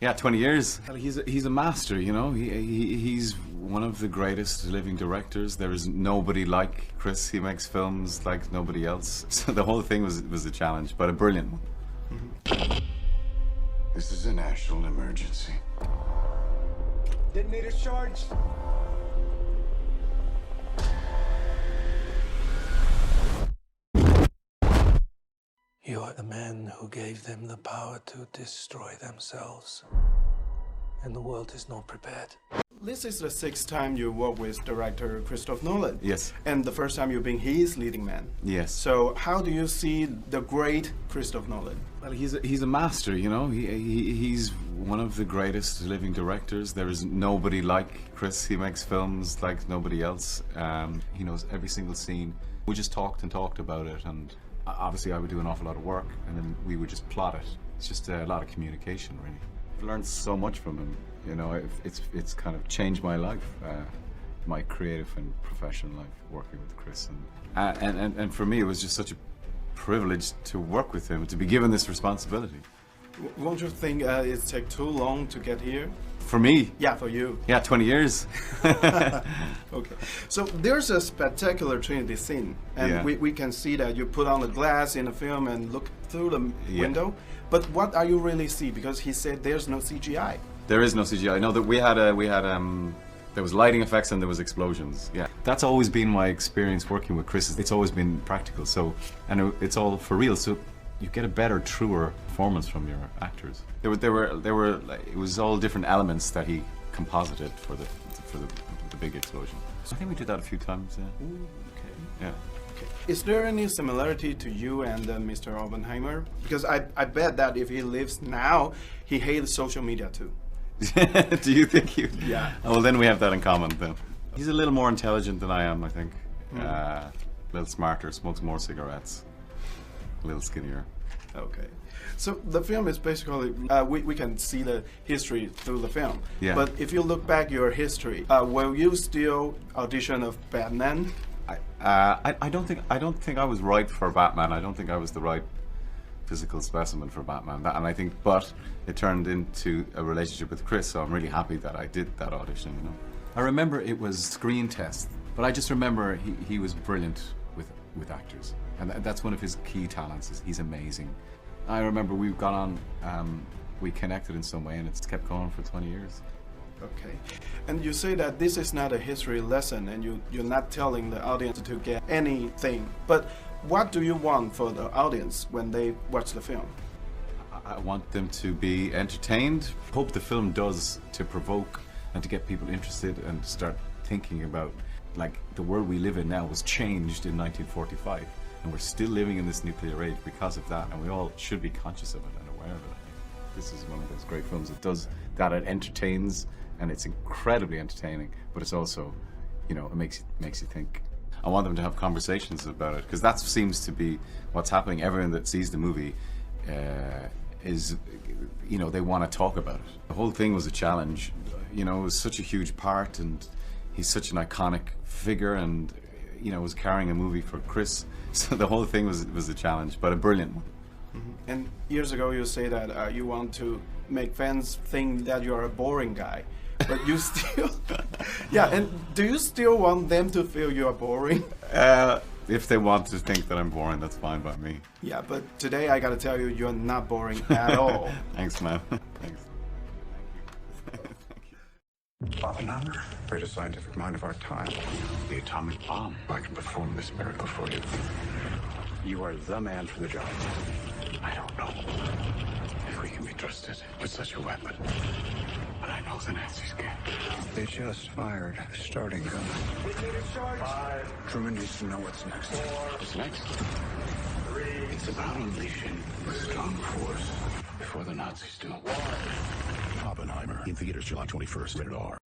Yeah, 20 years. He's a master, you know. He's one of the greatest living directors. There is nobody like Chris. He makes films like nobody else. So the whole thing was a challenge, but a brilliant one. Mm-hmm. This is a national emergency. Detonator charged. You are the man who gave them the power to destroy themselves. And the world is not prepared. This is the 6th time you work with director Christopher Nolan. Yes. And the first time you've been his leading man. Yes. So how do you see the great Christopher Nolan? Well, he's a master, you know. He's one of the greatest living directors. There is nobody like Chris. He makes films like nobody else. He knows every single scene. We just talked about it, and obviously I would do an awful lot of work, and then we would just plot it. It's just a lot of communication, really. I've learned so much from him. You know, it's kind of changed my life, my creative and professional life, working with Chris. And for me, it was just such a privilege to work with him, to be given this responsibility. Won't you think it take too long to get here? For me? Yeah, for you. Yeah, 20 years. Okay. So there's a spectacular Trinity scene, and yeah. we can see that you put on the glass in the film and look through the window. But what are you really see? Because he said there's no CGI. There is no CGI. No, that we had there was lighting effects and there was explosions. Yeah, that's always been my experience working with Chris. It's always been practical. So, and it's all for real. So you get a better, truer performance from your actors. There were it was all different elements that he composited for the big explosion. So I think we did that a few times. Yeah. Ooh, okay. Yeah. Okay. Is there any similarity to you and Mr. Oppenheimer? Because I bet that if he lives now, he hates social media too. Do you think you? Yeah. Oh, well, then we have that in common. Then he's a little more intelligent than I am. I think. A little smarter, smokes more cigarettes, a little skinnier. Okay. So the film is basically we can see the history through the film. Yeah. But if you look back your history, will you still audition of Batman? I don't think I was right for Batman. I don't think I was the right physical specimen for Batman. And I think, but it turned into a relationship with Chris, so I'm really happy that I did that audition, you know. I remember it was screen test, but I just remember he was brilliant with actors. And that's one of his key talents, is he's amazing. I remember we got on, we connected in some way, and it's kept going for 20 years. Okay. And you say that this is not a history lesson, and you're not telling the audience to get anything. But what do you want for the audience when they watch the film? I want them to be entertained. Hope the film does to provoke and to get people interested and to start thinking about, like, the world we live in now was changed in 1945, and we're still living in this nuclear age because of that, and we all should be conscious of it and aware of it. I think this is one of those great films that does that. It entertains, and it's incredibly entertaining, but it's also, you know, it makes you think. I want them to have conversations about it, because that seems to be what's happening. Everyone that sees the movie is, you know, they want to talk about it. The whole thing was a challenge. You know, it was such a huge part, and he's such an iconic figure, and, you know, was carrying a movie for Chris. So the whole thing was a challenge, but a brilliant one. Mm-hmm. And years ago you say that you want to make fans think that you are a boring guy. But you still, yeah, and do you still want them to feel you are boring? If they want to think that I'm boring, that's fine by me. Yeah, but today I gotta tell you, you're not boring at all. Thanks, man. Thanks. Oppenheimer, greatest scientific mind of our time. The atomic bomb. I can perform this miracle for you. You are the man for the job. I don't know if we can be trusted with such a weapon, but I know the Nazis can. They just fired a starting gun. Truman needs to know what's next. What's next? It's about unleashing a strong force before the Nazis do. Oppenheimer, in theaters July 21st, rated R.